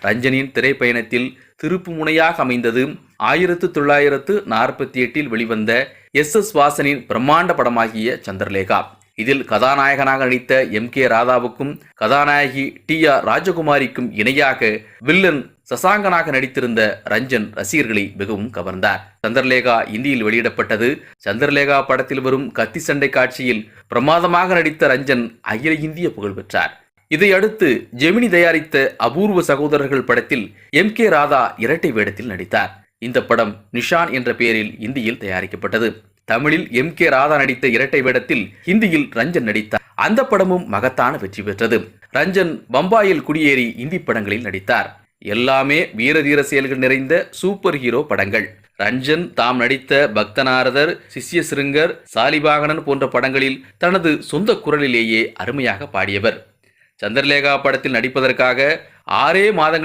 ரஞ்சனின் திரைப்பயணத்தில் திருப்பு முனையாக அமைந்தது 1948 வெளிவந்த எஸ் வாசனின் பிரம்மாண்ட படமாகிய சந்திரலேகா. இதில் கதாநாயகனாக நடித்த கே ராதாவுக்கும் கதாநாயகி ஆர் ராஜகுமாரிக்கும் இணையாக வில்லன் சசாங்கனாக நடித்திருந்த ரஞ்சன் ரசிகர்களை மிகவும் கவர்ந்தார். சந்திரலேகா இந்தியில் வெளியிடப்பட்டது. சந்திரலேகா படத்தில் வரும் கத்தி சண்டை காட்சியில் பிரமாதமாக நடித்த ரஞ்சன் அகில இந்திய புகழ் பெற்றார். இதையடுத்து ஜெமினி தயாரித்த அபூர்வ சகோதரர்கள் படத்தில் கே ராதா இரட்டை வேடத்தில் நடித்தார். இந்த படம் நிஷான் என்ற பெயரில் இந்தியில் தயாரிக்கப்பட்டது. தமிழில் கே ராதா நடித்த இரட்டை வேடத்தில் ஹிந்தியில் ரஞ்சன் நடித்தார். அந்த படமும் மகத்தான வெற்றி பெற்றது. ரஞ்சன் பம்பாயில் குடியேறி இந்தி படங்களில் நடித்தார். எல்லாமே வீரதீர செயல்கள் நிறைந்த சூப்பர் ஹீரோ படங்கள். ரஞ்சன் தாம் நடித்த பக்தநாரதர், சிஷ்ய சிருங்கர், சாலிவாகனன் போன்ற படங்களில் தனது சொந்த குரலிலேயே அருமையாக பாடியவர். சந்திரலேகா படத்தில் நடிப்பதற்காக 6 மாதங்கள்